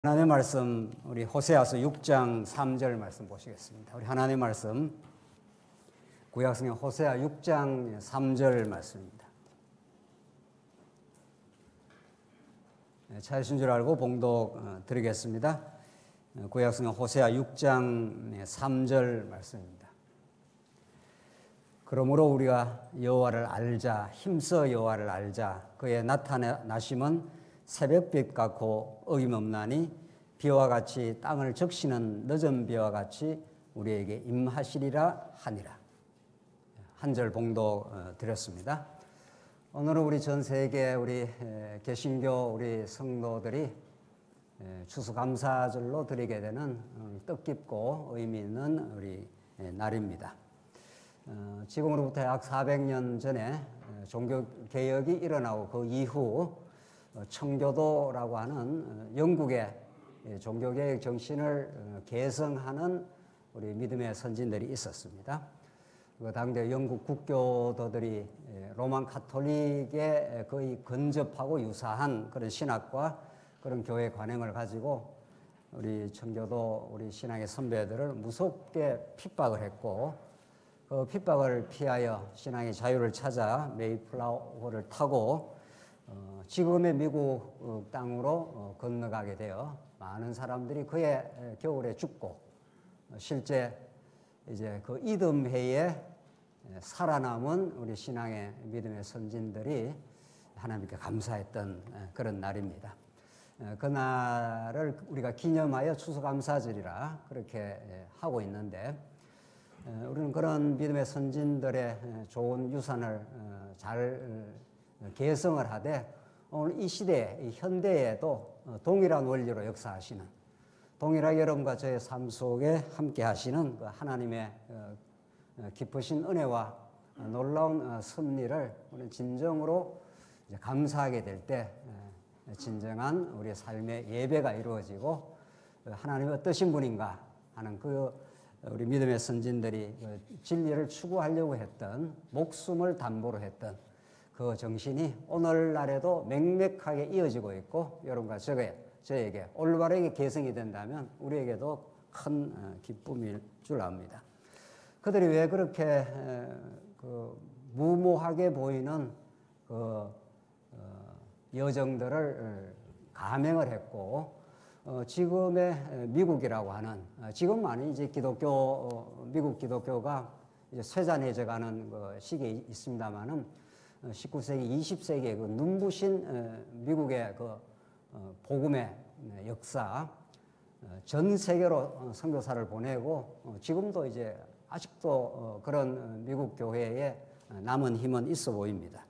하나님의 말씀, 우리 호세아서 6장 3절 말씀 보시겠습니다. 우리 하나님의 말씀, 구약성경 호세아 6장 3절 말씀입니다. 찾으신 줄 알고 봉독 드리겠습니다. 구약성경 호세아 6장 3절 말씀입니다. 그러므로 우리가 여호와를 알자, 힘써 여호와를 알자. 그의 나타나심은 새벽빛 같고 어김없나니 비와 같이 땅을 적시는 늦은 비와 같이 우리에게 임하시리라 하니라. 한 절 봉독 드렸습니다. 오늘은 우리 전 세계 우리 개신교 우리 성도들이 추수감사절로 드리게 되는 뜻깊고 의미 있는 우리 날입니다. 지금으로부터 약 400년 전에 종교개혁이 일어나고 그 이후 청교도라고 하는 영국의 종교개혁 정신을 계승하는 우리 믿음의 선진들이 있었습니다. 그 당대 영국 국교도들이 로만 카톨릭에 거의 근접하고 유사한 그런 신학과 그런 교회 관행을 가지고 우리 청교도 우리 신앙의 선배들을 무섭게 핍박을 했고, 그 핍박을 피하여 신앙의 자유를 찾아 메이플라워를 타고 지금의 미국 땅으로 건너가게 되어 많은 사람들이 그의 겨울에 죽고, 실제 이제 그 이듬해에 살아남은 우리 신앙의 믿음의 선진들이 하나님께 감사했던 그런 날입니다. 그날을 우리가 기념하여 추수감사절이라 그렇게 하고 있는데, 우리는 그런 믿음의 선진들의 좋은 유산을 잘 계승을 하되, 오늘 이 시대에, 이 현대에도 동일한 원리로 역사하시는, 동일하게 여러분과 저의 삶 속에 함께 하시는 그 하나님의 깊으신 은혜와 놀라운 섭리를 우리는 진정으로 이제 감사하게 될 때 진정한 우리의 삶의 예배가 이루어지고, 하나님이 어떠신 분인가 하는 그 우리 믿음의 선진들이 진리를 추구하려고 했던, 목숨을 담보로 했던 그 정신이 오늘날에도 맹맥하게 이어지고 있고, 여러분과 저에게 올바르게 계승이 된다면 우리에게도 큰 기쁨일 줄 압니다. 그들이 왜 그렇게 무모하게 보이는 여정들을 감행을 했고, 지금의 미국이라고 하는, 지금만이 이제 미국 기독교가 이제 쇠잔해져가는 그 시기에 있습니다만은, 19세기, 20세기의 그 눈부신 미국의 그 복음의 역사, 전 세계로 선교사를 보내고, 지금도 이제 아직도 그런 미국 교회에 남은 힘은 있어 보입니다.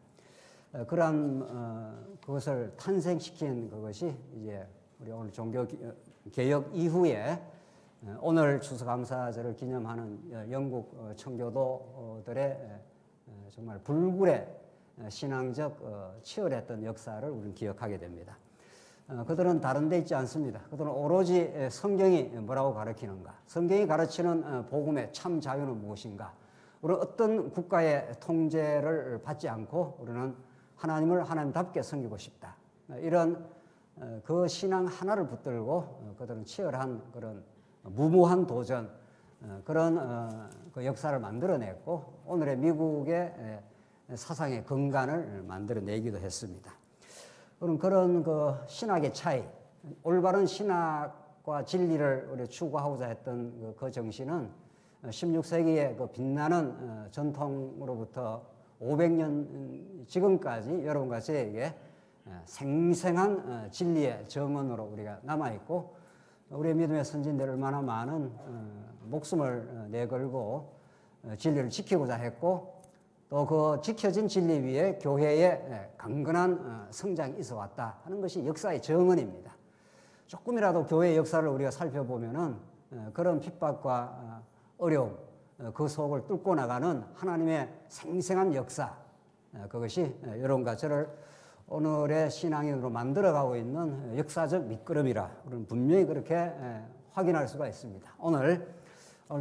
그러한 그것을 탄생시킨 그것이 이제 우리 오늘 종교개혁 이후에 오늘 추수감사절을 기념하는 영국 청교도들의 정말 불굴의 신앙적 치열했던 역사를 우리는 기억하게 됩니다. 그들은 다른 데 있지 않습니다. 그들은 오로지 성경이 뭐라고 가르치는가, 성경이 가르치는 복음의 참 자유는 무엇인가, 우리는 어떤 국가의 통제를 받지 않고 우리는 하나님을 하나님답게 섬기고 싶다, 이런 그 신앙 하나를 붙들고 그들은 치열한 그런 무모한 도전, 그런 그 역사를 만들어냈고, 오늘의 미국의 사상의 근간을 만들어내기도 했습니다. 그런 그 신학의 차이, 올바른 신학과 진리를 우리 추구하고자 했던 그 정신은 16세기의 그 빛나는 전통으로부터 500년 지금까지 여러분과 저에게 생생한 진리의 정언으로 우리가 남아있고, 우리의 믿음의 선진들 얼마나 많은 목숨을 내걸고 진리를 지키고자 했고, 또 그 지켜진 진리 위에 교회의 강건한 성장이 있어 왔다 하는 것이 역사의 정언입니다. 조금이라도 교회의 역사를 우리가 살펴보면은 그런 핍박과 어려움, 그 속을 뚫고 나가는 하나님의 생생한 역사, 그것이 여러분과 저를 오늘의 신앙인으로 만들어가고 있는 역사적 밑거름이라 우리는 분명히 그렇게 확인할 수가 있습니다. 오늘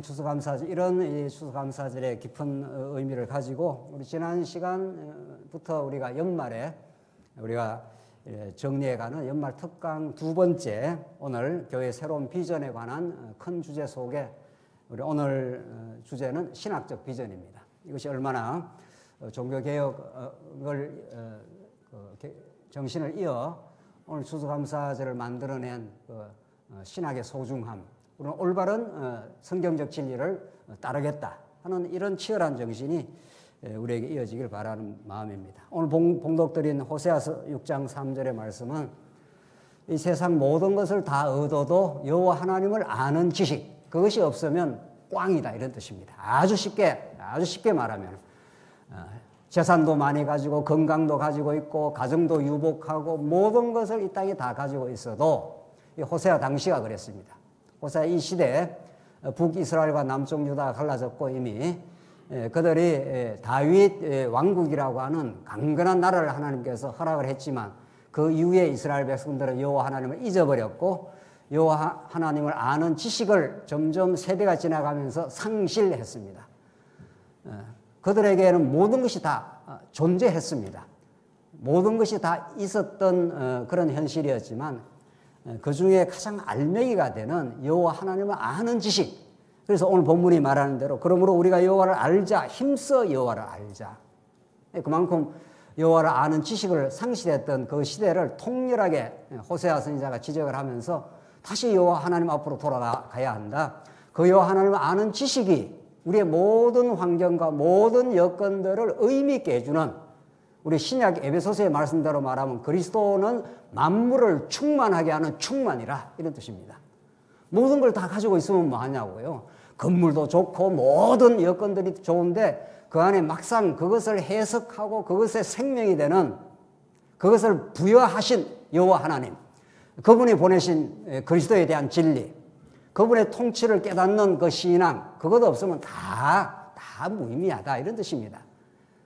추수감사절, 이런 이 추수감사절의 깊은 의미를 가지고 우리 지난 시간부터 우리가 연말에 우리가 정리해가는 연말 특강 두 번째 오늘 교회 새로운 비전에 관한 큰 주제 속에 우리 오늘 주제는 신학적 비전입니다. 이것이 얼마나 종교개혁을 정신을 이어 오늘 추수감사절을 만들어낸 신학의 소중함, 우리는 올바른 성경적 진리를 따르겠다 하는 이런 치열한 정신이 우리에게 이어지길 바라는 마음입니다. 오늘 봉독드린 호세아서 6장 3절의 말씀은 이 세상 모든 것을 다 얻어도 여호와 하나님을 아는 지식, 그것이 없으면 꽝이다 이런 뜻입니다. 아주 쉽게 말하면 재산도 많이 가지고 건강도 가지고 있고 가정도 유복하고 모든 것을 이 땅에 다 가지고 있어도 이 호세아 당시가 그랬습니다. 호세아 이 시대에 북이스라엘과 남쪽 유다가 갈라졌고 이미 그들이 다윗 왕국이라고 하는 강건한 나라를 하나님께서 허락을 했지만 그 이후에 이스라엘 백성들은 여호와 하나님을 잊어버렸고 여호와 하나님을 아는 지식을 점점 세대가 지나가면서 상실했습니다. 그들에게는 모든 것이 다 존재했습니다. 모든 것이 다 있었던 그런 현실이었지만 그 중에 가장 알맹이가 되는 여호와 하나님을 아는 지식. 그래서 오늘 본문이 말하는 대로 그러므로 우리가 여호와를 알자, 힘써 여호와를 알자. 그만큼 여호와를 아는 지식을 상실했던 그 시대를 통렬하게 호세아 선지자가 지적을 하면서 다시 여호와 하나님 앞으로 돌아가야 한다. 그 여호와 하나님을 아는 지식이 우리의 모든 환경과 모든 여건들을 의미 있게 해주는 우리 신약 에베소서의 말씀대로 말하면 그리스도는 만물을 충만하게 하는 충만이라 이런 뜻입니다. 모든 걸 다 가지고 있으면 뭐 하냐고요. 건물도 좋고 모든 여건들이 좋은데 그 안에 막상 그것을 해석하고 그것의 생명이 되는 그것을 부여하신 여호와 하나님, 그분이 보내신 그리스도에 대한 진리, 그분의 통치를 깨닫는 그 신앙, 그것 없으면 다 무의미하다 이런 뜻입니다.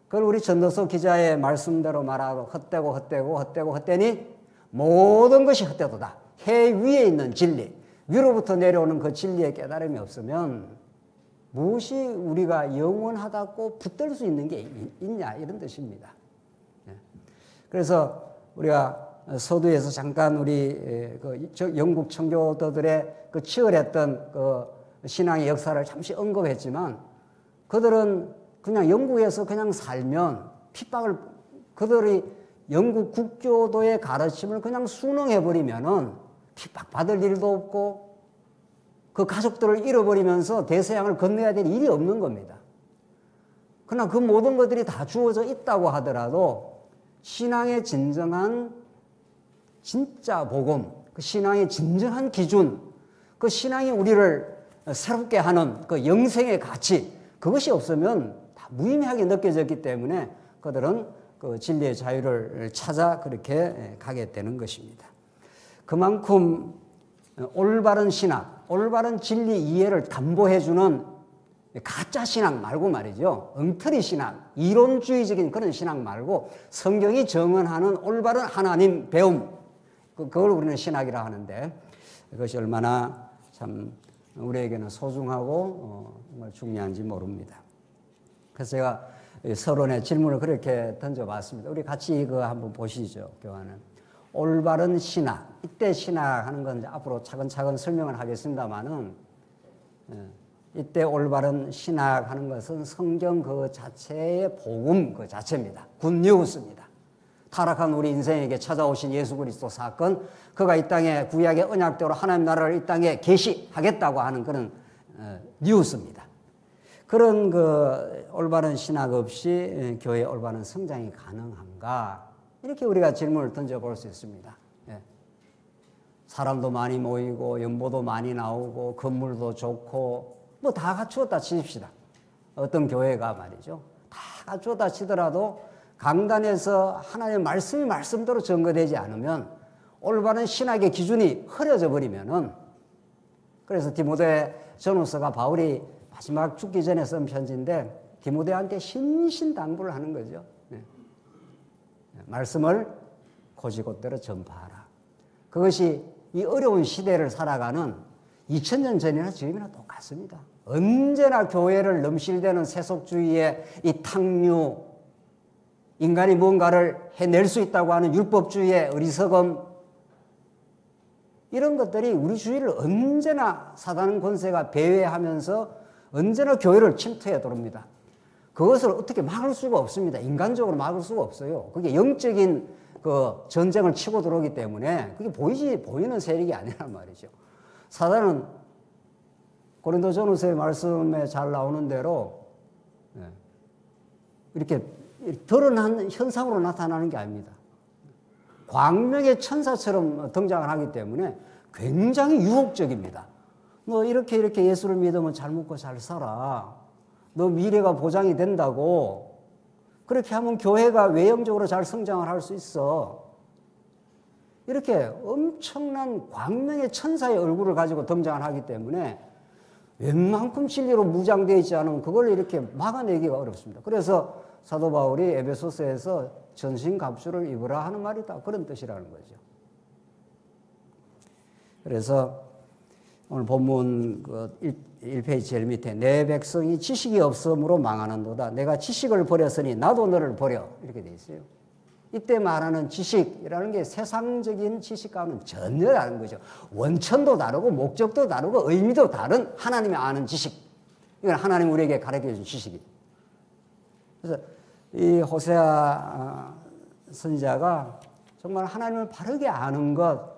그걸 우리 전도서 기자의 말씀대로 말하고 헛되니 모든 것이 헛되도다. 해 위에 있는 진리, 위로부터 내려오는 그 진리의 깨달음이 없으면 무엇이 우리가 영원하다고 붙들 수 있는 게 있냐 이런 뜻입니다. 그래서 우리가 서두에서 잠깐 우리 영국 청교도들의 그 치열했던 그 신앙의 역사를 잠시 언급했지만 그들은 그냥 영국에서 그냥 살면 핍박을 그들이 영국 국교도의 가르침을 그냥 순응해버리면은 핍박받을 일도 없고 그 가족들을 잃어버리면서 대서양을 건너야 될 일이 없는 겁니다. 그러나 그 모든 것들이 다 주어져 있다고 하더라도 신앙의 진정한 진짜 복음, 그 신앙의 진정한 기준, 그 신앙이 우리를 새롭게 하는 그 영생의 가치, 그것이 없으면 다 무의미하게 느껴졌기 때문에 그들은 그 진리의 자유를 찾아 그렇게 가게 되는 것입니다. 그만큼 올바른 신학, 올바른 진리 이해를 담보해주는 가짜 신학 말고 말이죠. 엉터리 신학, 이론주의적인 그런 신학 말고 성경이 정언하는 올바른 하나님 배움, 그걸 우리는 신학이라 하는데 그것이 얼마나 참 우리에게는 소중하고 정말 중요한지 모릅니다. 그래서 제가 서론에 질문을 그렇게 던져봤습니다. 우리 같이 이거 한번 보시죠. 교환은 올바른 신학. 이때 신학하는 건 이제 앞으로 차근차근 설명을 하겠습니다만은 이때 올바른 신학하는 것은 성경 그 자체의 복음 그 자체입니다. 굿뉴스입니다. 타락한 우리 인생에게 찾아오신 예수 그리스도 사건, 그가 이 땅에 구약의 언약대로 하나님 나라를 이 땅에 계시하겠다고 하는 그런 뉴스입니다. 그런 그 올바른 신학 없이 교회의 올바른 성장이 가능한가? 이렇게 우리가 질문을 던져볼 수 있습니다. 사람도 많이 모이고 연보도 많이 나오고 건물도 좋고 뭐 다 갖추었다 치십시다. 어떤 교회가 말이죠. 다 갖추었다 치더라도 강단에서 하나님의 말씀이 말씀대로 전거되지 않으면 올바른 신학의 기준이 흐려져 버리면은, 그래서 디모데 전후서가 바울이 마지막 죽기 전에 쓴 편지인데 디모데한테 신신당부를 하는 거죠. 말씀을 곧이곧대로 전파하라. 그것이 이 어려운 시대를 살아가는 2000년 전이나 지금이나 똑같습니다. 언제나 교회를 넘실대는 세속주의의 이 탕류, 인간이 뭔가를 해낼 수 있다고 하는 율법주의의 어리석음, 이런 것들이 우리 주위를 언제나 사단 권세가 배회하면서 언제나 교회를 침투해 들어옵니다. 그것을 어떻게 막을 수가 없습니다. 인간적으로 막을 수가 없어요. 그게 영적인 그 전쟁을 치고 들어오기 때문에 그게 보이는 세력이 아니란 말이죠. 사단은 고린도전후서의 말씀에 잘 나오는 대로 이렇게 드러난 현상으로 나타나는 게 아닙니다. 광명의 천사처럼 등장을 하기 때문에 굉장히 유혹적입니다. 너 이렇게 예수를 믿으면 잘 먹고 잘 살아. 너 미래가 보장이 된다고. 그렇게 하면 교회가 외형적으로 잘 성장을 할 수 있어. 이렇게 엄청난 광명의 천사의 얼굴을 가지고 등장을 하기 때문에 웬만큼 진리로 무장되어 있지 않으면 그걸 이렇게 막아내기가 어렵습니다. 그래서 사도 바울이 에베소서에서 전신갑주를 입으라 하는 말이다. 그런 뜻이라는 거죠. 그래서 오늘 본문 1페이지 제일 밑에 내 백성이 지식이 없음으로 망하는도다. 내가 지식을 버렸으니 나도 너를 버려. 이렇게 돼 있어요. 이때 말하는 지식이라는 게 세상적인 지식과는 전혀 다른 거죠. 원천도 다르고 목적도 다르고 의미도 다른 하나님이 아는 지식. 이건 하나님 우리에게 가르쳐 준 지식이에요. 그래서 이 호세아 선지자가 정말 하나님을 바르게 아는 것,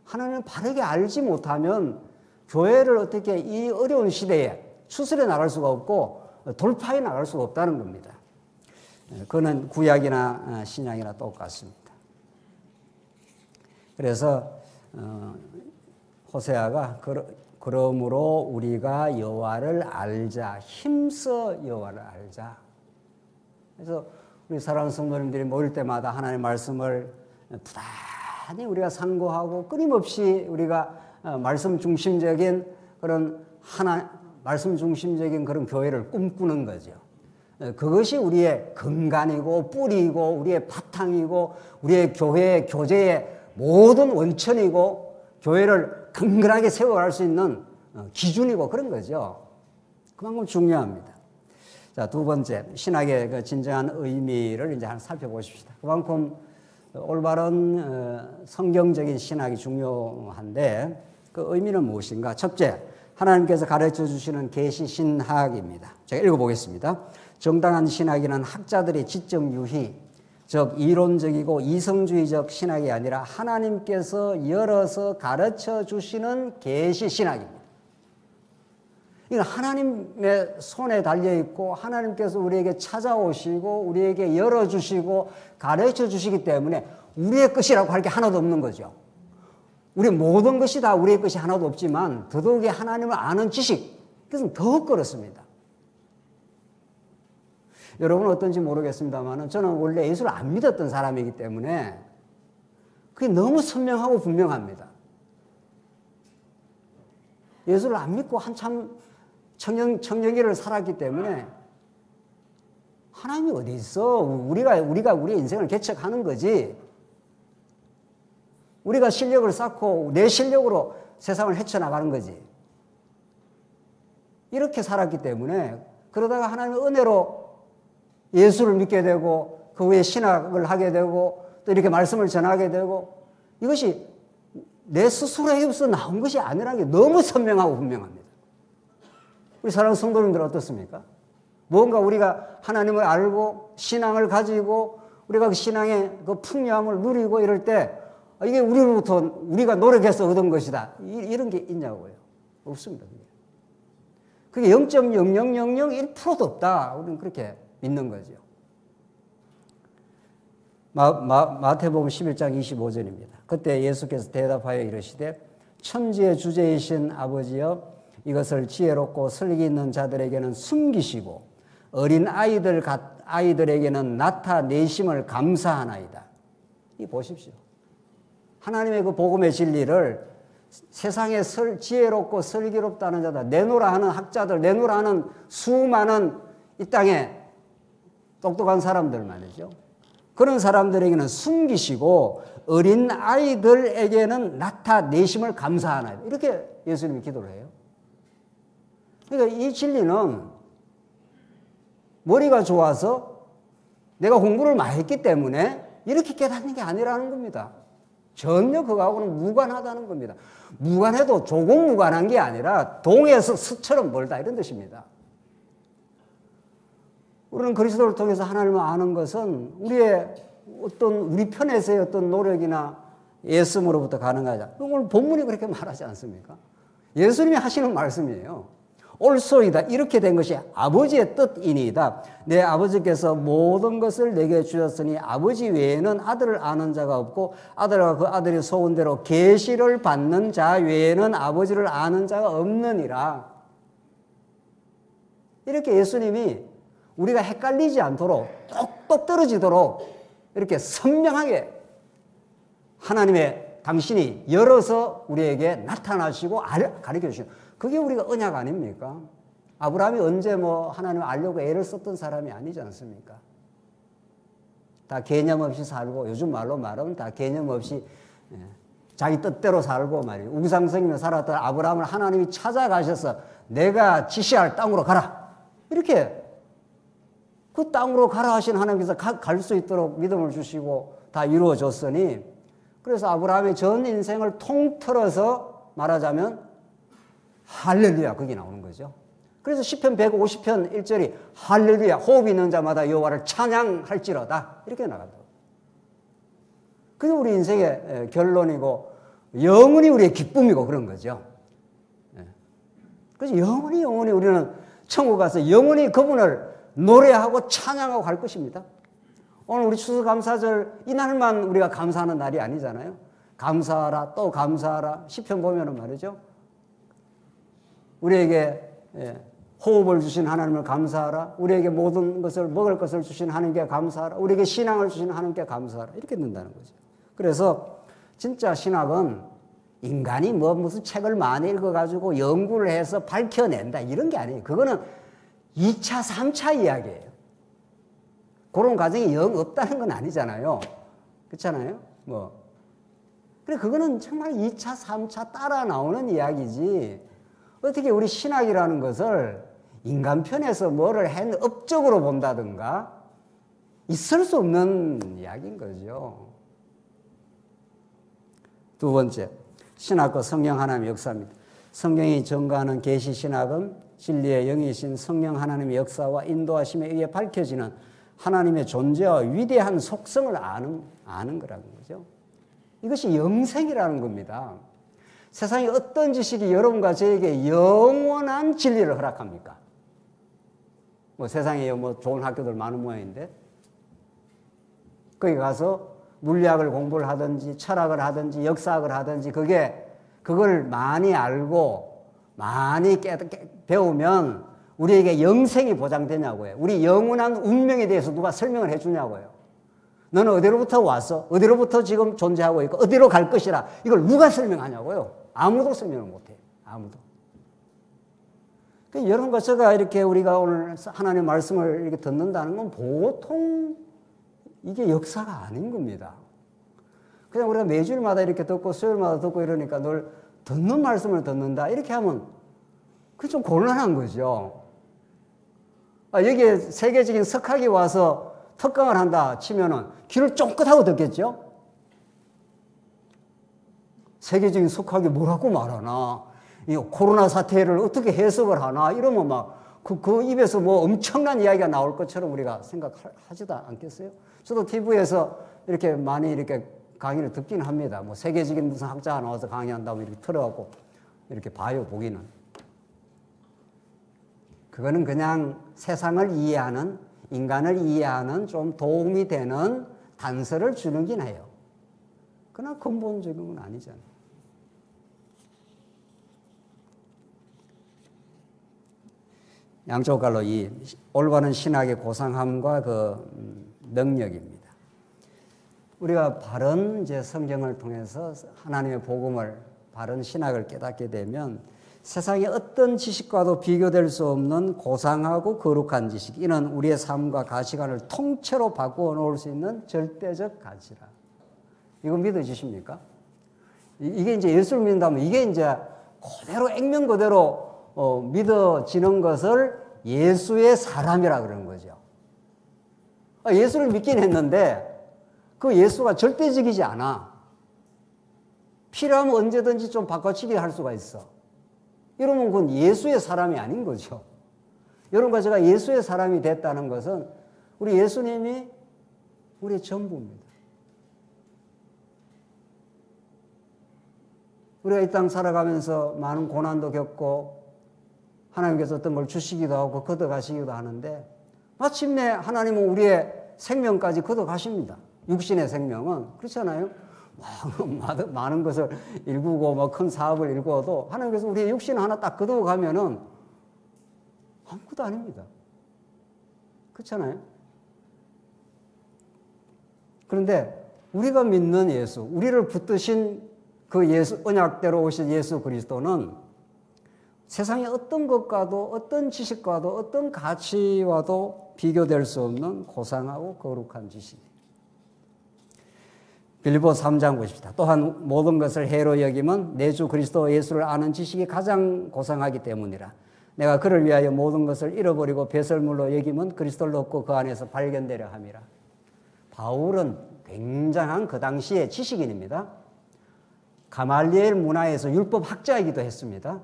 하나님을 바르게 알지 못하면 교회를 어떻게 이 어려운 시대에 추스려 나갈 수가 없고 돌파해 나갈 수가 없다는 겁니다. 그거는 구약이나 신약이나 똑같습니다. 그래서 호세아가 그러므로 우리가 여호와를 알자, 힘써 여호와를 알자. 그래서 우리 사랑하는 성도님들이 모일 때마다 하나님의 말씀을 부단히 우리가 상고하고 끊임없이 우리가 말씀 중심적인 그런 말씀 중심적인 그런 교회를 꿈꾸는 거죠. 그것이 우리의 근간이고 뿌리이고 우리의 바탕이고 우리의 교회의 교제의 모든 원천이고 교회를 근근하게 세워갈 수 있는 기준이고 그런 거죠. 그만큼 중요합니다. 자, 두 번째, 신학의 그 진정한 의미를 이제 한번 살펴보십시다. 그만큼 올바른 성경적인 신학이 중요한데 그 의미는 무엇인가? 첫째, 하나님께서 가르쳐 주시는 계시 신학입니다. 제가 읽어보겠습니다. 정당한 신학이란 학자들의 지적 유희, 즉 이론적이고 이성주의적 신학이 아니라 하나님께서 열어서 가르쳐 주시는 계시 신학입니다. 이건 하나님의 손에 달려있고 하나님께서 우리에게 찾아오시고 우리에게 열어주시고 가르쳐 주시기 때문에 우리의 것이라고 할 게 하나도 없는 거죠. 우리 모든 것이 다 우리의 것이 하나도 없지만 더더욱이 하나님을 아는 지식, 그것은 더욱 그렇습니다. 여러분은 어떤지 모르겠습니다만 저는 원래 예수를 안 믿었던 사람이기 때문에 그게 너무 선명하고 분명합니다. 예수를 안 믿고 한참 청년기를 살았기 때문에 하나님이 어디 있어? 우리가 우리의 인생을 개척하는 거지. 우리가 실력을 쌓고 내 실력으로 세상을 헤쳐나가는 거지. 이렇게 살았기 때문에 그러다가 하나님의 은혜로 예수를 믿게 되고 그 후에 신학을 하게 되고 또 이렇게 말씀을 전하게 되고 이것이 내 스스로에 힘써 나온 것이 아니라는 게 너무 선명하고 분명합니다. 우리 사랑하는 성도님들 어떻습니까? 뭔가 우리가 하나님을 알고 신앙을 가지고 우리가 그 신앙의 그 풍요함을 누리고 이럴 때 이게 우리로부터 우리가 노력해서 얻은 것이다. 이런 게 있냐고요. 없습니다. 그게 0.0001%도 없다. 우리는 그렇게 믿는 거죠. 마태복음 11장 25절입니다. 그때 예수께서 대답하여 이르시되 천지의 주제이신 아버지여 이것을 지혜롭고 슬기 있는 자들에게는 숨기시고 어린 아이들에게는 나타내심을 감사하나이다. 이 보십시오. 하나님의 그 복음의 진리를 세상에 지혜롭고 슬기롭다는 자들, 내노라 하는 학자들, 내노라 하는 수많은 이 땅에 똑똑한 사람들 말이죠. 그런 사람들에게는 숨기시고 어린 아이들에게는 나타내심을 감사하나이다. 이렇게 예수님이 기도를 해요. 그러니까 이 진리는 머리가 좋아서 내가 공부를 많이 했기 때문에 이렇게 깨닫는 게 아니라는 겁니다. 전혀 그거하고는 무관하다는 겁니다. 무관해도 조금 무관한 게 아니라 동에서 수처럼 멀다 이런 뜻입니다. 우리는 그리스도를 통해서 하나님을 아는 것은 우리 편에서의 어떤 노력이나 애씀으로부터 가능하지 않습니다. 오늘 본문이 그렇게 말하지 않습니까? 예수님이 하시는 말씀이에요. 옳소이다. 이렇게 된 것이 아버지의 뜻이니이다. 내 아버지께서 모든 것을 내게 주셨으니 아버지 외에는 아들을 아는 자가 없고 아들과 그 아들이 소원대로 계시를 받는 자 외에는 아버지를 아는 자가 없느니라. 이렇게 예수님이 우리가 헷갈리지 않도록 똑똑 떨어지도록 이렇게 선명하게 하나님의 당신이 열어서 우리에게 나타나시고 가르쳐 주시는 그게 우리가 언약 아닙니까? 아브라함이 언제 하나님을 알려고 애를 썼던 사람이 아니지 않습니까? 다 개념 없이 살고 요즘 말로 말하면 다 개념 없이 자기 뜻대로 살고 말이에요. 우상성이며 살았던 아브라함을 하나님이 찾아가셔서 내가 지시할 땅으로 가라. 이렇게 그 땅으로 가라 하신 하나님께서 갈 수 있도록 믿음을 주시고 다 이루어졌으니 그래서 아브라함의 전 인생을 통틀어서 말하자면 할렐루야 거기 나오는 거죠. 그래서 시편 150편 1절이 할렐루야 호흡 있는 자마다 여호와를 찬양할지로다 이렇게 나간다고. 그게 우리 인생의 결론이고 영원히 우리의 기쁨이고 그런 거죠. 그래서 영원히 우리는 천국 가서 영원히 그분을 노래하고 찬양하고 갈 것입니다. 오늘 우리 추수감사절 이날만 우리가 감사하는 날이 아니잖아요. 감사하라 또 감사하라 시편 보면은 말이죠. 우리에게 호흡을 주신 하나님을 감사하라. 우리에게 모든 것을 먹을 것을 주신 하나님께 감사하라. 우리에게 신앙을 주신 하나님께 감사하라. 이렇게 된다는 거죠. 그래서 진짜 신학은 인간이 무슨 책을 많이 읽어가지고 연구를 해서 밝혀낸다 이런 게 아니에요. 그거는 2차, 3차 이야기예요. 그런 과정이 영 없다는 건 아니잖아요. 그렇잖아요? 그래, 그거는 정말 2차, 3차 따라 나오는 이야기지. 어떻게 우리 신학이라는 것을 인간 편에서 뭐를 업적으로 본다든가 있을 수 없는 이야기인 거죠. 두 번째, 신학과 성령 하나님의 역사입니다. 성경이 전가하는 계시 신학은 진리의 영이신 성령 하나님의 역사와 인도하심에 의해 밝혀지는 하나님의 존재와 위대한 속성을 아는 거라는 거죠. 이것이 영생이라는 겁니다. 세상에 어떤 지식이 여러분과 저에게 영원한 진리를 허락합니까? 세상에 좋은 학교들 많은 모양인데 거기 가서 물리학을 공부를 하든지 철학을 하든지 역사학을 하든지 그걸 많이 알고 많이 배우면 우리에게 영생이 보장되냐고요. 우리 영원한 운명에 대해서 누가 설명을 해주냐고요. 너는 어디로부터 왔어? 어디로부터 지금 존재하고 있고 어디로 갈 것이라 이걸 누가 설명하냐고요. 아무도 설명을 못해요. 아무도. 이런 것을 이렇게 우리가 오늘 하나님의 말씀을 이렇게 듣는다는 건 보통 이게 역사가 아닌 겁니다. 그냥 우리가 매주일마다 이렇게 듣고 수요일마다 듣고 이러니까 늘 듣는 말씀을 듣는다 이렇게 하면 그게 좀 곤란한 거죠. 여기에 세계적인 석학이 와서 특강을 한다 치면은 귀를 쫑긋하고 듣겠죠? 세계적인 석학이 뭐라고 말하나? 이 코로나 사태를 어떻게 해석을 하나? 이러면 그 입에서 엄청난 이야기가 나올 것처럼 우리가 생각하지도 않겠어요? 저도 TV에서 이렇게 많이 이렇게 강의를 듣긴 합니다. 세계적인 무슨 학자가 나와서 강의한다고 이렇게 틀어갖고 이렇게 봐요, 보기는. 그거는 그냥 세상을 이해하는, 인간을 이해하는 좀 도움이 되는 단서를 주는긴 해요. 그러나 근본적인 건 아니잖아요. 양쪽 갈로 이 올바른 신학의 고상함과 그 능력입니다. 우리가 바른 이제 성경을 통해서 하나님의 복음을 바른 신학을 깨닫게 되면 세상의 어떤 지식과도 비교될 수 없는 고상하고 거룩한 지식, 이는 우리의 삶과 가치관을 통째로 바꾸어 놓을 수 있는 절대적 가치라. 이거 믿어지십니까? 이게 이제 예수를 믿는다면 이게 이제 그대로 액면 그대로 믿어지는 것을 예수의 사람이라 그러는 거죠. 예수를 믿긴 했는데 그 예수가 절대적이지 않아. 필요하면 언제든지 좀 바꿔치기 할 수가 있어. 이러면 그건 예수의 사람이 아닌 거죠. 여러분과 제가 예수의 사람이 됐다는 것은 우리 예수님이 우리의 전부입니다. 우리가 이 땅 살아가면서 많은 고난도 겪고 하나님께서 어떤 걸 주시기도 하고 걷어가시기도 하는데 마침내 하나님은 우리의 생명까지 걷어가십니다. 육신의 생명은 그렇잖아요. 많은 것을 일구고 뭐 큰 사업을 일구어도 하나님께서 우리의 육신 하나 딱 걷어가면은 아무것도 아닙니다. 그렇잖아요. 그런데 우리가 믿는 예수, 우리를 붙드신 그 예수, 언약대로 오신 예수 그리스도는 세상의 어떤 것과도 어떤 지식과도 어떤 가치와도 비교될 수 없는 고상하고 거룩한 지식이에요. 빌립보 3장 보십시다. 또한 모든 것을 해로 여김은 내 주 그리스도 예수를 아는 지식이 가장 고상하기 때문이라. 내가 그를 위하여 모든 것을 잃어버리고 배설물로 여김은 그리스도를 얻고 그 안에서 발견되려 함이라. 바울은 굉장한 그 당시의 지식인입니다. 가말리엘 문화에서 율법 학자이기도 했습니다.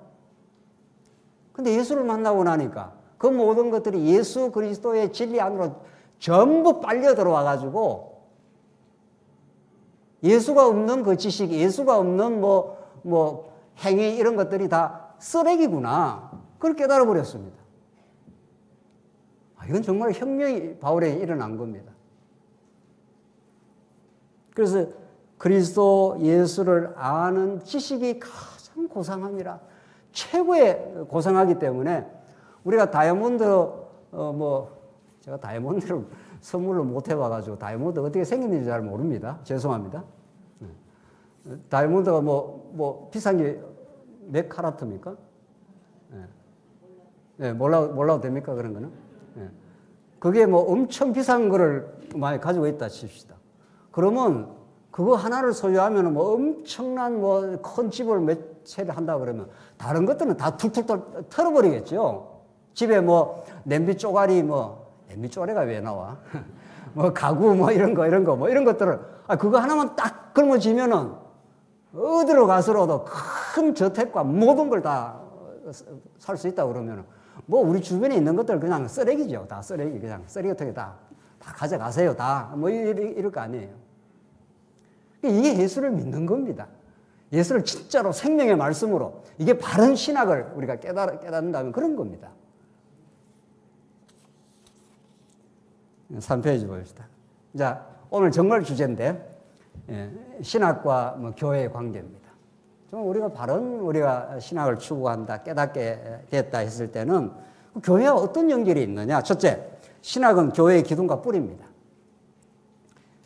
근데 예수를 만나고 나니까 그 모든 것들이 예수 그리스도의 진리 안으로 전부 빨려 들어와 가지고 예수가 없는 그 지식, 예수가 없는 뭐 행위 이런 것들이 다 쓰레기구나. 그걸 깨달아 버렸습니다. 이건 정말 혁명이 바울에게 일어난 겁니다. 그래서 그리스도 예수를 아는 지식이 가장 고상함이라. 최고의 고상하기 때문에 우리가 다이아몬드 제가 다이아몬드를 선물로 못 해봐가지고 다이아몬드 어떻게 생겼는지 잘 모릅니다. 죄송합니다. 다이아몬드가 비싼 게 몇 카라트입니까? 네, 몰라도 됩니까? 그런 거는? 네. 그게 엄청 비싼 거를 많이 가지고 있다 칩시다. 그러면 그거 하나를 소유하면 엄청난 큰 집을 몇 채를 한다 그러면 다른 것들은 다 툴툴툴 털어버리겠죠. 집에 냄비 쪼가리 냄비 쪼가리가 왜 나와? 가구 이런 것들을 그거 하나만 딱 걸머쥐면은 어디로 가서라도 큰 저택과 모든 걸 다 살 수 있다 그러면은 우리 주변에 있는 것들 그냥 쓰레기죠. 다 쓰레기 그냥 쓰레기통에 다 가져가세요. 다 이럴 거 아니에요. 이게 예수를 믿는 겁니다. 예수를 진짜로 생명의 말씀으로 이게 바른 신학을 우리가 깨닫는다면 그런 겁니다. 3페이지 봅시다. 자, 오늘 정말 주제인데 신학과 교회의 관계입니다. 우리가 바른 신학을 추구한다, 깨닫게 됐다 했을 때는 교회와 어떤 연결이 있느냐? 첫째, 신학은 교회의 기둥과 뿌리입니다.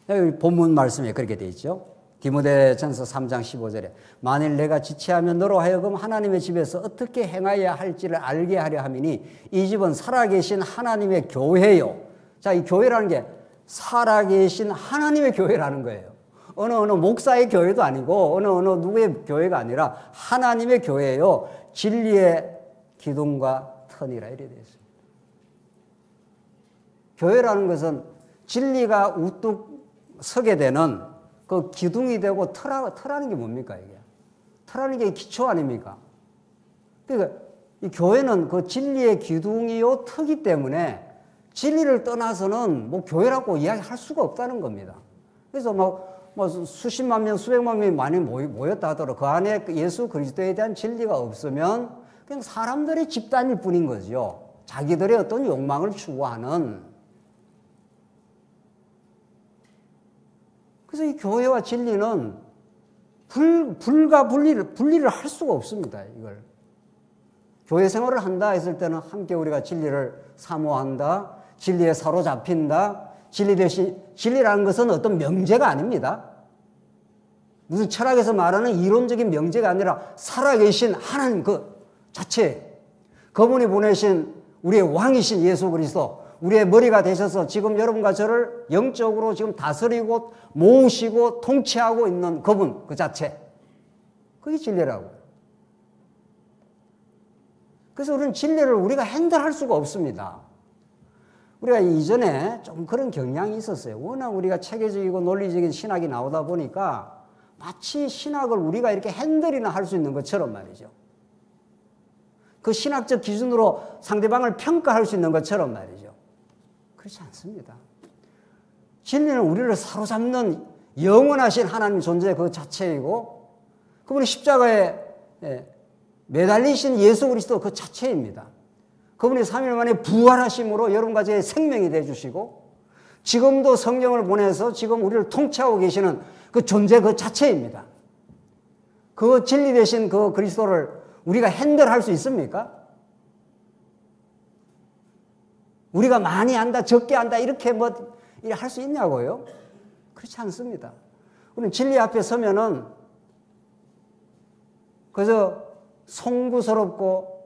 여기 본문 말씀에 그렇게 되어 있죠. 디모데전서 3장 15절에 만일 내가 지체하면 너로 하여금 하나님의 집에서 어떻게 행하여야 할지를 알게 하려 함이니 이 집은 살아계신 하나님의 교회요. 자, 이 교회라는 게 살아계신 하나님의 교회라는 거예요. 어느 목사의 교회도 아니고 어느 누구의 교회가 아니라 하나님의 교회요. 진리의 기둥과 터니라 이렇게 되어 있습니다. 교회라는 것은 진리가 우뚝 서게 되는 그 기둥이 되고 터라는 게 뭡니까 이게? 터라는 게 기초 아닙니까? 그러니까 이 교회는 그 진리의 기둥이요 터기 때문에 진리를 떠나서는 교회라고 이야기할 수가 없다는 겁니다. 그래서 수십만 명, 수백만 명이 많이 모였다 하더라도 그 안에 예수 그리스도에 대한 진리가 없으면 그냥 사람들의 집단일 뿐인 거죠. 자기들의 어떤 욕망을 추구하는. 그래서 이 교회와 진리는 분리를 할 수가 없습니다. 이걸. 교회 생활을 한다 했을 때는 함께 우리가 진리를 사모한다. 진리에 사로잡힌다. 진리라는 것은 어떤 명제가 아닙니다. 무슨 철학에서 말하는 이론적인 명제가 아니라 살아계신 하나님 그 자체. 그분이 보내신 우리의 왕이신 예수 그리스도, 우리의 머리가 되셔서 지금 여러분과 저를 영적으로 지금 다스리고 모으시고 통치하고 있는 그분 그 자체. 그게 진리라고. 그래서 우리는 진리를 우리가 핸들할 수가 없습니다. 우리가 이전에 좀 그런 경향이 있었어요. 워낙 우리가 체계적이고 논리적인 신학이 나오다 보니까 마치 신학을 우리가 이렇게 핸들이나 할 수 있는 것처럼 말이죠. 그 신학적 기준으로 상대방을 평가할 수 있는 것처럼 말이죠. 그렇지 않습니다. 진리는 우리를 사로잡는 영원하신 하나님 존재 그 자체이고 그분이 십자가에 매달리신 예수 그리스도 그 자체입니다. 그분이 3일 만에 부활하심으로 여러분과 제 생명이 되어주시고 지금도 성령을 보내서 지금 우리를 통치하고 계시는 그 존재 그 자체입니다. 그 진리 되신 그 그리스도를 우리가 핸들할 수 있습니까? 우리가 많이 안다 적게 안다 이렇게 뭐 할 수 있냐고요? 그렇지 않습니다. 우리는 진리 앞에 서면은 그저 송구스럽고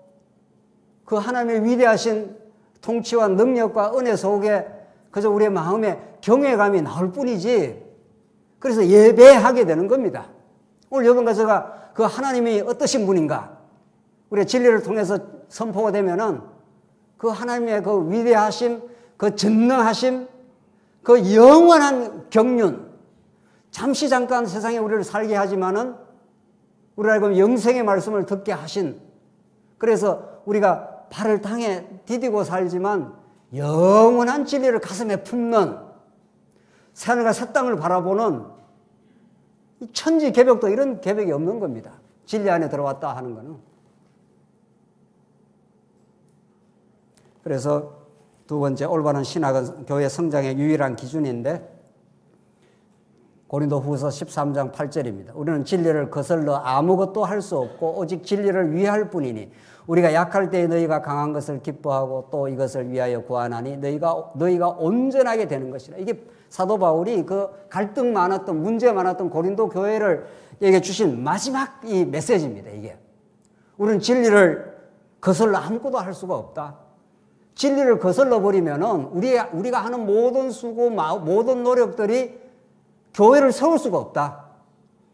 그 하나님의 위대하신 통치와 능력과 은혜 속에 그저 우리의 마음에 경외감이 나올 뿐이지 그래서 예배하게 되는 겁니다. 오늘 여러분과 제가 그 하나님이 어떠신 분인가 우리의 진리를 통해서 선포가 되면은 그 하나님의 그 위대하심, 그 전능하심, 그 영원한 경륜 잠시 잠깐 세상에 우리를 살게 하지만은 우리가 알고 영생의 말씀을 듣게 하신 그래서 우리가 발을 땅에 디디고 살지만 영원한 진리를 가슴에 품는 새하늘과 새 땅을 바라보는 천지 개벽도 이런 개벽이 없는 겁니다. 진리 안에 들어왔다 하는 거는. 그래서 두 번째 올바른 신학은 교회 성장의 유일한 기준인데 고린도후서 13장 8절입니다. 우리는 진리를 거슬러 아무것도 할 수 없고 오직 진리를 위할 뿐이니 우리가 약할 때에 너희가 강한 것을 기뻐하고 또 이것을 위하여 구하나니 너희가 온전하게 되는 것이라. 이게 사도 바울이 그 갈등 많았던 문제 많았던 고린도 교회를 에게 주신 마지막 이 메시지입니다. 이게 우리는 진리를 거슬러 아무것도 할 수가 없다. 진리를 거슬러 버리면은 우리가 하는 모든 수고 모든 노력들이 교회를 세울 수가 없다.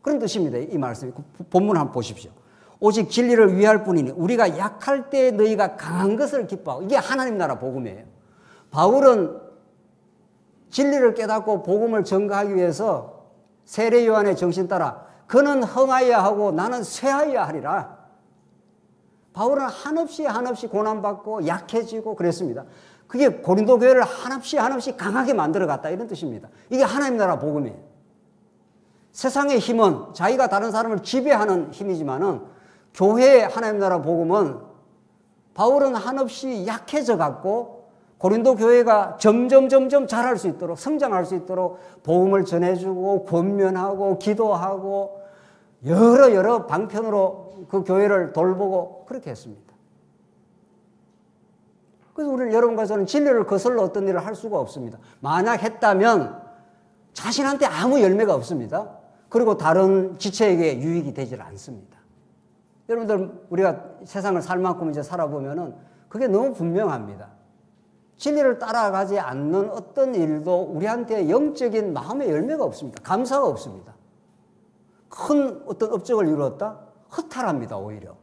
그런 뜻입니다. 이 말씀이. 본문 한번 보십시오. 오직 진리를 위할 뿐이니 우리가 약할 때 너희가 강한 것을 기뻐하고 이게 하나님 나라 복음이에요. 바울은 진리를 깨닫고 복음을 전가하기 위해서 세례 요한의 정신 따라 그는 흥하여야 하고 나는 쇠하여야 하리라. 바울은 한없이 고난받고 약해지고 그랬습니다. 그게 고린도 교회를 한없이 강하게 만들어갔다 이런 뜻입니다. 이게 하나님 나라 복음이에요. 세상의 힘은 자기가 다른 사람을 지배하는 힘이지만은 교회의 하나님 나라 복음은 바울은 한없이 약해져 갖고 고린도 교회가 점점 자랄 수 있도록 성장할 수 있도록 복음을 전해주고 권면하고 기도하고 여러 방편으로 그 교회를 돌보고 그렇게 했습니다. 그래서 우리는 여러분과 저는 진리를 거슬러 어떤 일을 할 수가 없습니다. 만약 했다면 자신한테 아무 열매가 없습니다. 그리고 다른 지체에게 유익이 되질 않습니다. 여러분들 우리가 세상을 살 만큼 이제 살아보면은 그게 너무 분명합니다. 진리를 따라가지 않는 어떤 일도 우리한테 영적인 마음의 열매가 없습니다. 감사가 없습니다. 큰 어떤 업적을 이루었다? 허탈합니다, 오히려.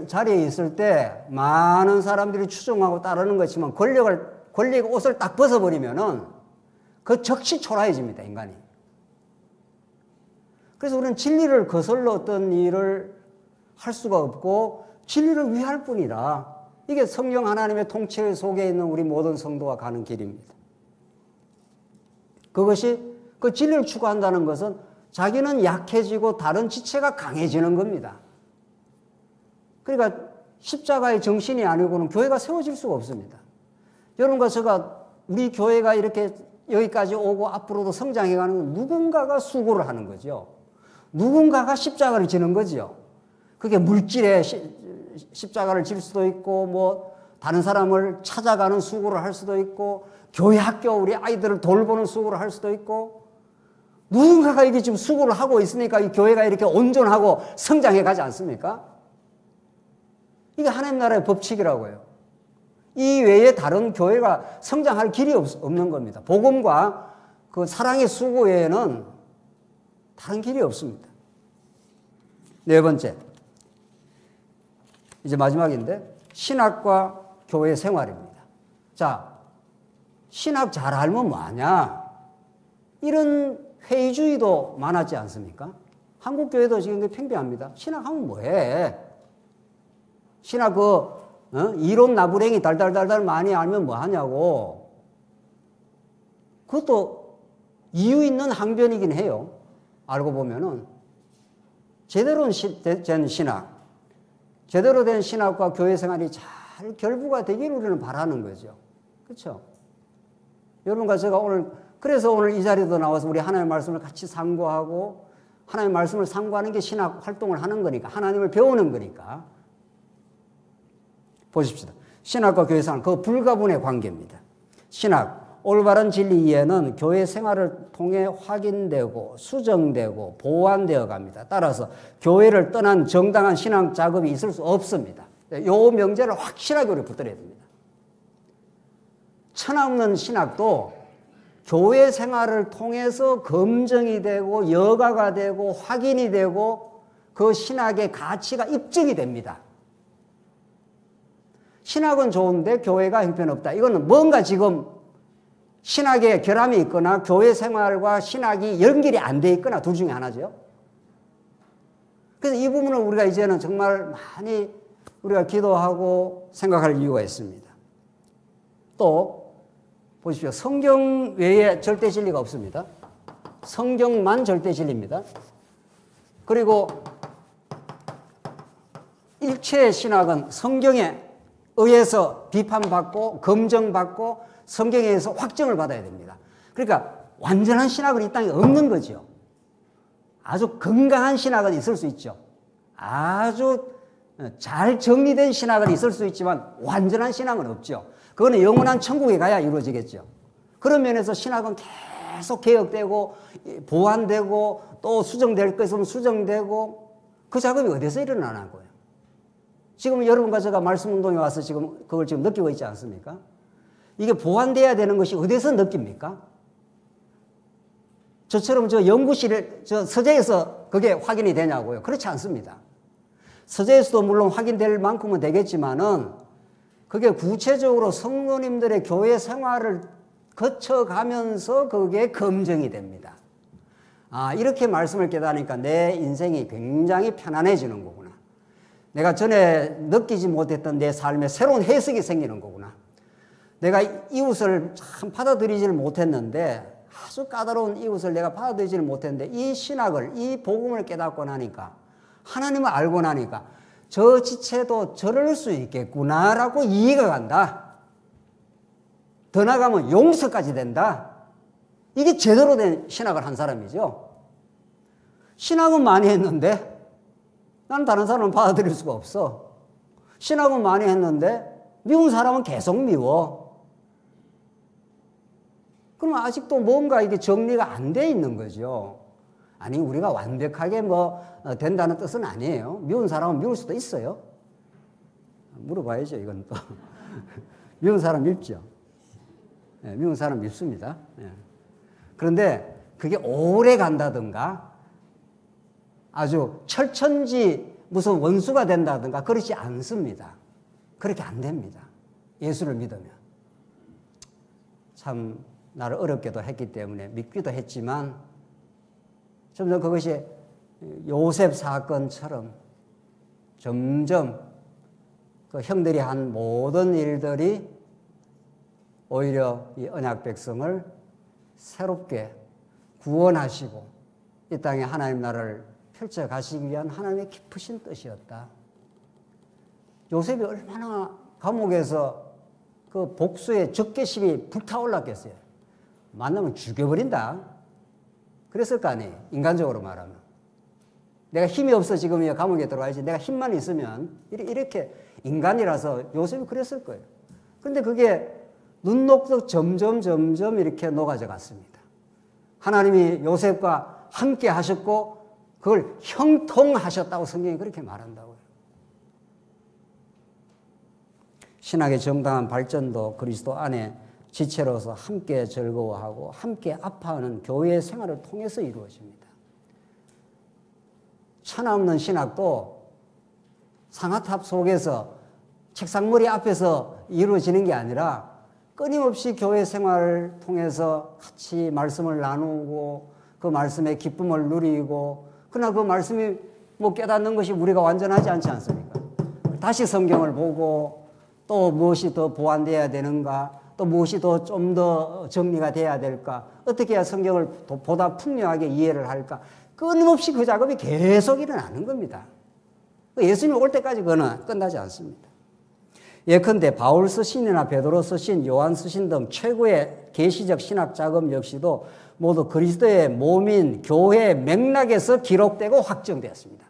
자리에 있을 때 많은 사람들이 추종하고 따르는 것이지만 권력의 옷을 딱 벗어버리면은 그 즉시 초라해집니다, 인간이. 그래서 우리는 진리를 거슬러 어떤 일을 할 수가 없고 진리를 위할 뿐이라 이게 성령 하나님의 통치 속에 있는 우리 모든 성도가 가는 길입니다. 그것이 그 진리를 추구한다는 것은 자기는 약해지고 다른 지체가 강해지는 겁니다. 그러니까 십자가의 정신이 아니고는 교회가 세워질 수가 없습니다. 여러분과 제가 우리 교회가 이렇게 여기까지 오고 앞으로도 성장해가는 건 누군가가 수고를 하는 거죠. 누군가가 십자가를 지는 거죠. 그게 물질에 십자가를 질 수도 있고 뭐 다른 사람을 찾아가는 수고를 할 수도 있고 교회 학교 우리 아이들을 돌보는 수고를 할 수도 있고 누군가가 이게 지금 수고를 하고 있으니까 이 교회가 이렇게 온전하고 성장해 가지 않습니까? 이게 하나님 나라의 법칙이라고요. 이 외에 다른 교회가 성장할 길이 없는 겁니다. 복음과 그 사랑의 수고 외에는 다른 길이 없습니다. 네 번째, 이제 마지막인데 신학과 교회 생활입니다. 자, 신학 잘 알면 뭐하냐? 이런 회의주의도 많았지 않습니까? 한국 교회도 지금 팽배합니다. 신학하면 뭐해? 신학 이론 나부랭이 달달달달 많이 알면 뭐하냐고. 그것도 이유 있는 항변이긴 해요. 알고 보면은 제대로 된 신학, 제대로 된 신학과 교회 생활이 잘 결부가 되기를 우리는 바라는 거죠. 그렇죠? 여러분과 제가 그래서 오늘 이 자리도 나와서 우리 하나님의 말씀을 같이 상고하고 하나님의 말씀을 상고하는 게 신학 활동을 하는 거니까, 하나님을 배우는 거니까. 보십시다. 신학과 교회 생활, 그 불가분의 관계입니다. 신학, 올바른 진리 이해는 교회 생활을 통해 확인되고 수정되고 보완되어 갑니다. 따라서 교회를 떠난 정당한 신학 작업이 있을 수 없습니다. 이 명제를 확실하게 우리 붙들어야 됩니다. 천없는 신학도 교회 생활을 통해서 검증이 되고 여가가 되고 확인이 되고 그 신학의 가치가 입증이 됩니다. 신학은 좋은데 교회가 형편없다. 이거는 뭔가 지금 신학에 결함이 있거나 교회 생활과 신학이 연결이 안 돼 있거나 둘 중에 하나죠. 그래서 이 부분을 우리가 이제는 정말 많이 우리가 기도하고 생각할 이유가 있습니다. 또 보십시오. 성경 외에 절대 진리가 없습니다. 성경만 절대 진리입니다. 그리고 일체의 신학은 성경에 의해서 비판받고 검증받고 성경에 의해서 확정을 받아야 됩니다. 그러니까 완전한 신학은 이 땅에 없는 거죠. 아주 건강한 신학은 있을 수 있죠. 아주 잘 정리된 신학은 있을 수 있지만 완전한 신학은 없죠. 그거는 영원한 천국에 가야 이루어지겠죠. 그런 면에서 신학은 계속 개혁되고 보완되고 또 수정될 것은 수정되고 그 작업이 어디서 일어나는 거예요? 지금 여러분과 제가 말씀운동에 와서 지금 그걸 지금 느끼고 있지 않습니까? 이게 보완돼야 되는 것이 어디서 느낍니까? 저처럼 서재에서 그게 확인이 되냐고요? 그렇지 않습니다. 서재에서도 물론 확인될 만큼은 되겠지만은 그게 구체적으로 성도님들의 교회 생활을 거쳐가면서 그게 검증이 됩니다. 아, 이렇게 말씀을 깨달으니까 내 인생이 굉장히 편안해지는 거구나. 내가 전에 느끼지 못했던 내 삶에 새로운 해석이 생기는 거구나. 내가 이웃을 참 받아들이지를 못했는데, 아주 까다로운 이웃을 내가 받아들이지를 못했는데 이 신학을, 이 복음을 깨닫고 나니까, 하나님을 알고 나니까 저 지체도 저럴 수 있겠구나라고 이해가 간다. 더 나가면 용서까지 된다. 이게 제대로 된 신학을 한 사람이죠. 신학은 많이 했는데 나는 다른 사람은 받아들일 수가 없어. 신학은 많이 했는데 미운 사람은 계속 미워. 그러면 아직도 뭔가 이게 정리가 안 돼 있는 거죠. 아니, 우리가 완벽하게 된다는 뜻은 아니에요. 미운 사람은 미울 수도 있어요. 물어봐야죠, 이건 또. 미운 사람 밉죠. 네, 미운 사람 밉습니다. 네. 그런데 그게 오래 간다든가 아주 철천지 무슨 원수가 된다든가 그렇지 않습니다. 그렇게 안 됩니다. 예수를 믿으면. 참 나를 어렵게도 했기 때문에 믿기도 했지만 점점 그것이 요셉 사건처럼 점점 그 형들이 한 모든 일들이 오히려 이 언약 백성을 새롭게 구원하시고 이 땅에 하나님 나라를 펼쳐가시기 위한 하나님의 깊으신 뜻이었다. 요셉이 얼마나 감옥에서 그 복수의 적개심이 불타올랐겠어요. 만나면 죽여버린다. 그랬을 거 아니에요. 인간적으로 말하면. 내가 힘이 없어 지금 감옥에 들어와야지. 내가 힘만 있으면 이렇게 인간이라서 요셉이 그랬을 거예요. 그런데 그게 눈 녹듯 점점 이렇게 녹아져 갔습니다. 하나님이 요셉과 함께 하셨고 그걸 형통하셨다고 성경이 그렇게 말한다고요. 신학의 정당한 발전도 그리스도 안에 지체로서 함께 즐거워하고 함께 아파하는 교회 생활을 통해서 이루어집니다. 천하 없는 신학도 상아탑 속에서 책상머리 앞에서 이루어지는 게 아니라 끊임없이 교회 생활을 통해서 같이 말씀을 나누고 그 말씀의 기쁨을 누리고, 그러나 그 말씀이 뭐 깨닫는 것이 우리가 완전하지 않지 않습니까? 다시 성경을 보고 또 무엇이 더 보완돼야 되는가, 또 무엇이 더 좀 더 정리가 돼야 될까, 어떻게 해야 성경을 보다 풍요하게 이해를 할까, 끊임없이 그 작업이 계속 일어나는 겁니다. 예수님 올 때까지 그거는 끝나지 않습니다. 예컨대 바울 서신이나 베드로 서신, 요한 서신 등 최고의 계시적 신학 작업 역시도 모두 그리스도의 몸인 교회의 맥락에서 기록되고 확정되었습니다.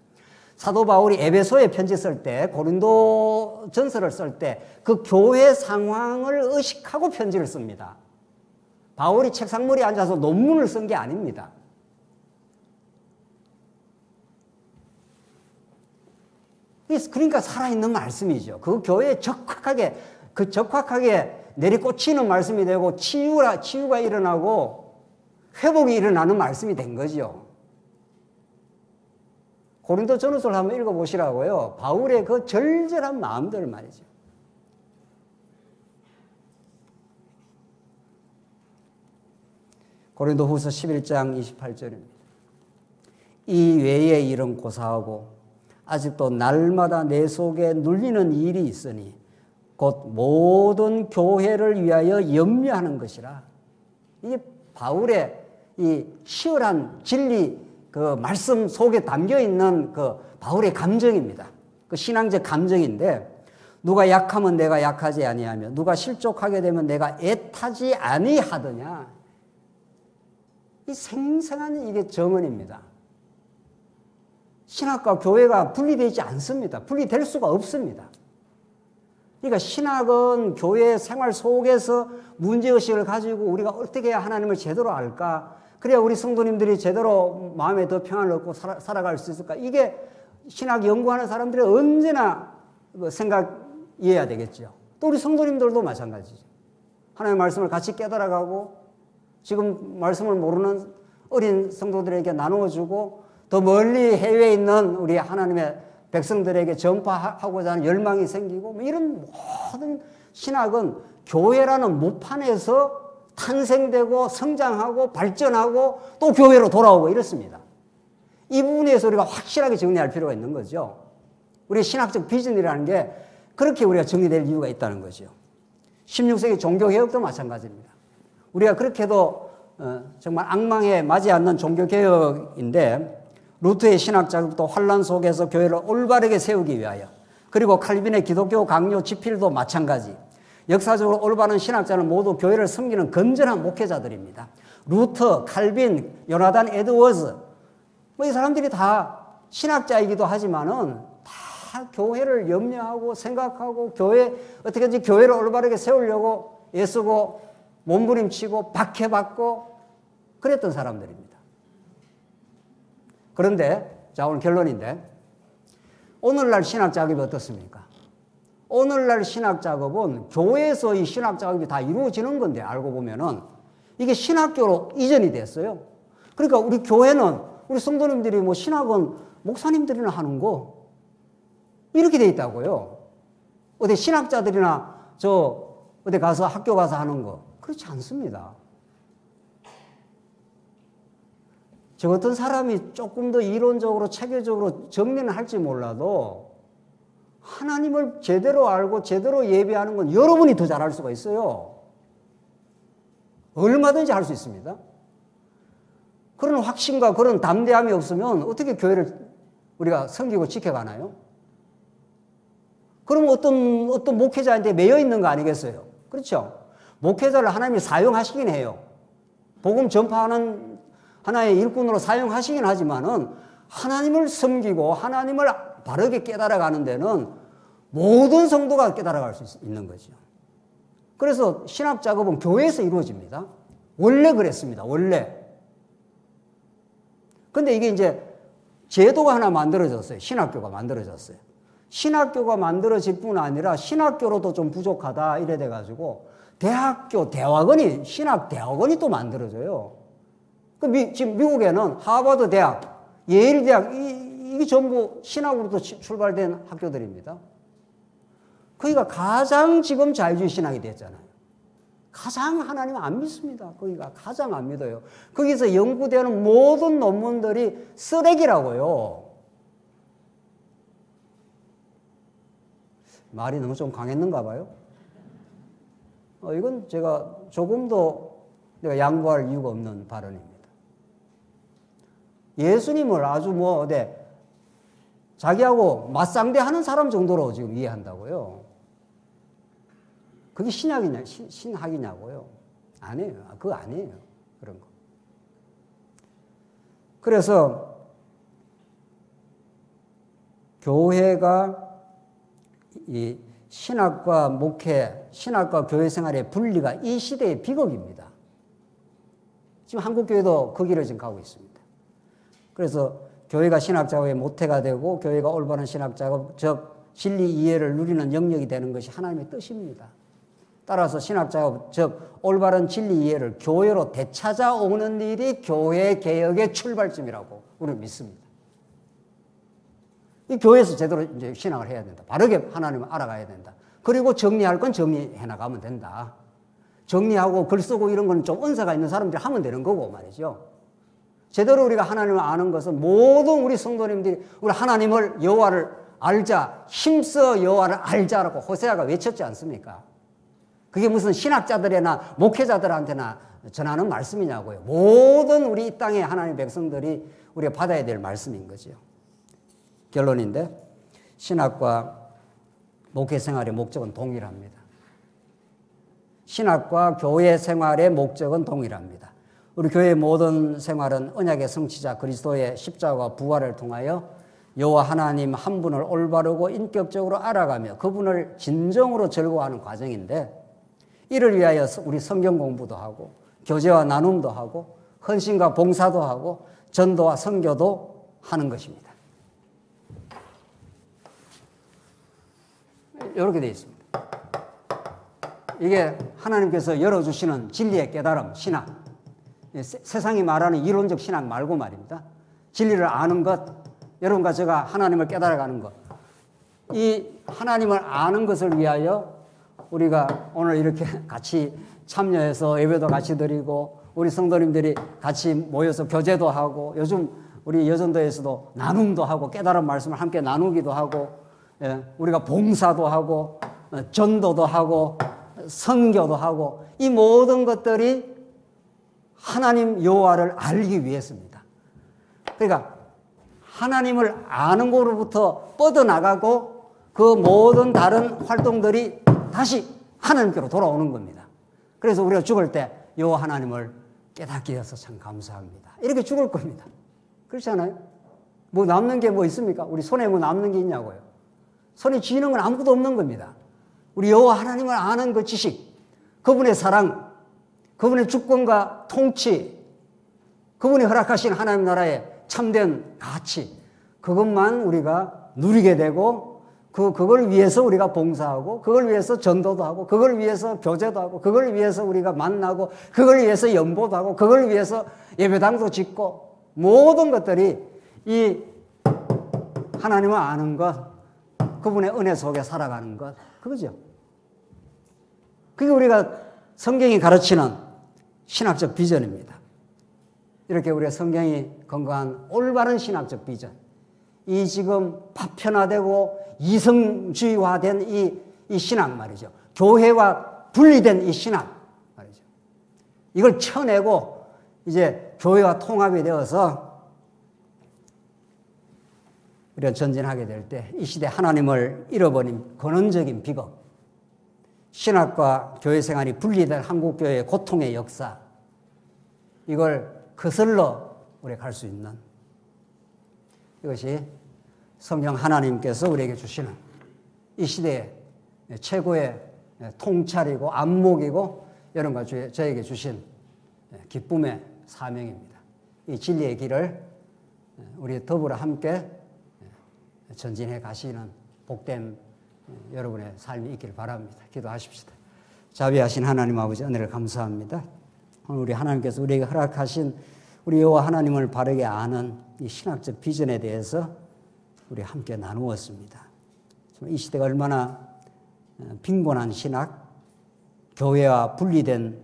사도 바울이 에베소에 편지 쓸 때, 고린도 전서를 쓸 때 그 교회 상황을 의식하고 편지를 씁니다. 바울이 책상머리에 앉아서 논문을 쓴 게 아닙니다. 그러니까 살아있는 말씀이죠. 그 교회에 적확하게 내리꽂히는 말씀이 되고 치유가 일어나고 회복이 일어나는 말씀이 된 거죠. 고린도 전후서를 한번 읽어보시라고요. 바울의 그 절절한 마음들 말이죠. 고린도 후서 11장 28절입니다. 이 외의 일은 고사하고 아직도 날마다 내 속에 눌리는 일이 있으니 곧 모든 교회를 위하여 염려하는 것이라. 이게 바울의 이 치열한 진리 그 말씀 속에 담겨 있는 그 바울의 감정입니다. 그 신앙적 감정인데, 누가 약하면 내가 약하지 아니하며 누가 실족하게 되면 내가 애타지 아니하더냐. 이 생생한 이게 정언입니다. 신학과 교회가 분리되지 않습니다. 분리될 수가 없습니다. 그러니까 신학은 교회 생활 속에서 문제의식을 가지고 우리가 어떻게 해야 하나님을 제대로 알까? 그래야 우리 성도님들이 제대로 마음에 더 평안을 얻고 살아갈 수 있을까? 이게 신학 연구하는 사람들이 언제나 생각이어야 되겠죠. 또 우리 성도님들도 마찬가지죠. 하나님의 말씀을 같이 깨달아가고 지금 말씀을 모르는 어린 성도들에게 나누어주고 더 멀리 해외에 있는 우리 하나님의 백성들에게 전파하고자 하는 열망이 생기고, 뭐 이런 모든 신학은 교회라는 모판에서 탄생되고 성장하고 발전하고 또 교회로 돌아오고 이렇습니다. 이 부분에서 우리가 확실하게 정리할 필요가 있는 거죠. 우리의 신학적 비전이라는 게 그렇게 우리가 정리될 이유가 있다는 거죠. 16세기 종교개혁도 마찬가지입니다. 우리가 그렇게도 정말 악망에 맞지 않는 종교개혁인데, 루트의 신학 작업도 환란 속에서 교회를 올바르게 세우기 위하여, 그리고 칼빈의 기독교 강요 집필도 마찬가지. 역사적으로 올바른 신학자는 모두 교회를 섬기는 건전한 목회자들입니다. 루터, 칼빈, 요나단 에드워즈, 뭐 이 사람들이 다 신학자이기도 하지만은 다 교회를 염려하고 생각하고 어떻게든지 교회를 올바르게 세우려고 애쓰고 몸부림치고 박해받고 그랬던 사람들입니다. 그런데 자, 오늘 결론인데, 오늘날 신학 작업이 어떻습니까? 오늘날 신학 작업은 교회에서 이 신학 작업이 다 이루어지는 건데, 알고 보면은 이게 신학교로 이전이 됐어요. 그러니까 우리 교회는, 우리 성도님들이 뭐 신학은 목사님들이나 하는 거 이렇게 돼 있다고요. 어디 신학자들이나 어디 가서 학교 가서 하는 거 그렇지 않습니다. 저 같은 사람이 조금 더 이론적으로 체계적으로 정리는 할지 몰라도 하나님을 제대로 알고 제대로 예배하는 건 여러분이 더 잘할 수가 있어요. 얼마든지 할 수 있습니다. 그런 확신과 그런 담대함이 없으면 어떻게 교회를 우리가 섬기고 지켜가나요? 그럼 어떤 목회자한테 매여 있는 거 아니겠어요? 그렇죠? 목회자를 하나님이 사용하시긴 해요. 복음 전파하는 하나의 일꾼으로 사용하시긴 하지만은 하나님을 섬기고 하나님을 바르게 깨달아가는 데는 모든 성도가 깨달아갈 수 있는 거죠. 그래서 신학 작업은 교회에서 이루어집니다. 원래 그랬습니다. 원래. 근데 이게 이제 제도가 하나 만들어졌어요. 신학교가 만들어졌어요. 신학교가 만들어질 뿐 아니라 신학교로도 좀 부족하다 이래 돼가지고 대학원이 신학 대학원이 또 만들어져요. 지금 미국에는 하버드 대학, 예일 대학 이게 이게 전부 신학으로부터 출발된 학교들입니다. 거기가 가장 지금 자유주의 신학이 됐잖아요. 가장 하나님 안 믿습니다. 거기가 가장 안 믿어요. 거기서 연구되는 모든 논문들이 쓰레기라고요. 말이 너무 좀 강했는가 봐요. 이건 제가 조금도 내가 양보할 이유가 없는 발언입니다. 예수님을 아주 자기하고 맞상대하는 사람 정도로 지금 이해한다고요. 그게 신학이냐고요. 아니에요. 그거 아니에요. 그런 거. 그래서 교회가 이 신학과 목회, 신학과 교회 생활의 분리가 이 시대의 비극입니다. 지금 한국교회도 그 길을 지금 가고 있습니다. 그래서 교회가 신학 작업의 모태가 되고 교회가 올바른 신학 작업, 즉 진리 이해를 누리는 영역이 되는 것이 하나님의 뜻입니다. 따라서 신학 작업, 즉 올바른 진리 이해를 교회로 되찾아오는 일이 교회 개혁의 출발점이라고 우리는 믿습니다. 이 교회에서 제대로 이제 신학을 해야 된다. 바르게 하나님을 알아가야 된다. 그리고 정리할 건 정리해 나가면 된다. 정리하고 글 쓰고 이런 건 좀 은사가 있는 사람들이 하면 되는 거고 말이죠. 제대로 우리가 하나님을 아는 것은 모든 우리 성도님들이 우리 하나님을 여호와를 알자, 힘써 여호와를 알자라고 호세아가 외쳤지 않습니까? 그게 무슨 신학자들이나 목회자들한테나 전하는 말씀이냐고요. 모든 우리 이 땅의 하나님의 백성들이 우리가 받아야 될 말씀인 거죠. 결론인데 신학과 목회 생활의 목적은 동일합니다. 신학과 교회 생활의 목적은 동일합니다. 우리 교회의 모든 생활은 언약의 성취자 그리스도의 십자가와 부활을 통하여 여호와 하나님 한 분을 올바르고 인격적으로 알아가며 그분을 진정으로 즐거워하는 과정인데 이를 위하여 우리 성경 공부도 하고 교제와 나눔도 하고 헌신과 봉사도 하고 전도와 선교도 하는 것입니다. 이렇게 되어 있습니다. 이게 하나님께서 열어주시는 진리의 깨달음, 신학. 세상이 말하는 이론적 신학 말고 말입니다. 진리를 아는 것, 여러분과 제가 하나님을 깨달아가는 것. 이 하나님을 아는 것을 위하여 우리가 오늘 이렇게 같이 참여해서 예배도 같이 드리고 우리 성도님들이 같이 모여서 교제도 하고 요즘 우리 여전도에서도 나눔도 하고 깨달은 말씀을 함께 나누기도 하고 우리가 봉사도 하고 전도도 하고 선교도 하고 이 모든 것들이 하나님 여호와를 알기 위해서입니다. 그러니까 하나님을 아는 곳으로부터 뻗어나가고 그 모든 다른 활동들이 다시 하나님께로 돌아오는 겁니다. 그래서 우리가 죽을 때 여호와 하나님을 깨닫게 되어서 참 감사합니다. 이렇게 죽을 겁니다. 그렇지 않아요? 뭐 남는 게 뭐 있습니까? 우리 손에 뭐 남는 게 있냐고요. 손에 쥐는 건 아무것도 없는 겁니다. 우리 여호와 하나님을 아는 그 지식, 그분의 사랑, 그분의 주권과 통치, 그분이 허락하신 하나님 나라의 참된 가치, 그것만 우리가 누리게 되고 그걸 위해서 우리가 봉사하고 그걸 위해서 전도도 하고 그걸 위해서 교제도 하고 그걸 위해서 우리가 만나고 그걸 위해서 연보도 하고 그걸 위해서 예배당도 짓고 모든 것들이 이 하나님을 아는 것, 그분의 은혜 속에 살아가는 것, 그거죠. 그게 우리가 성경이 가르치는 신학적 비전입니다. 이렇게 우리가 성경이 건강한 올바른 신학적 비전, 이 지금 파편화되고 이성주의화된 이 신학 말이죠. 교회와 분리된 이 신학 말이죠. 이걸 쳐내고 이제 교회와 통합이 되어서 우리가 전진하게 될 때 이 시대 하나님을 잃어버린 근원적인 비극, 신학과 교회 생활이 분리된 한국교회의 고통의 역사, 이걸 거슬러 우리가 갈 수 있는 이것이 성령 하나님께서 우리에게 주시는 이 시대의 최고의 통찰이고 안목이고 여러분과 저에게 주신 기쁨의 사명입니다. 이 진리의 길을 우리 더불어 함께 전진해 가시는 복된 여러분의 삶이 있기를 바랍니다. 기도하십시다. 자비하신 하나님 아버지 은혜를 감사합니다. 오늘 우리 하나님께서 우리에게 허락하신 우리 여호와 하나님을 바르게 아는 이 신학적 비전에 대해서 우리 함께 나누었습니다. 이 시대가 얼마나 빈곤한 신학, 교회와 분리된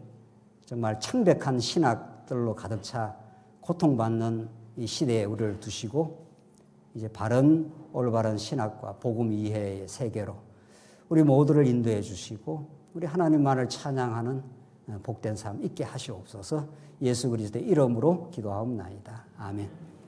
정말 창백한 신학들로 가득 차 고통받는 이 시대에 우리를 두시고 이제 바른 올바른 신학과 복음 이해의 세계로 우리 모두를 인도해 주시고 우리 하나님만을 찬양하는 복된 삶 있게 하시옵소서. 예수 그리스도의 이름으로 기도하옵나이다. 아멘.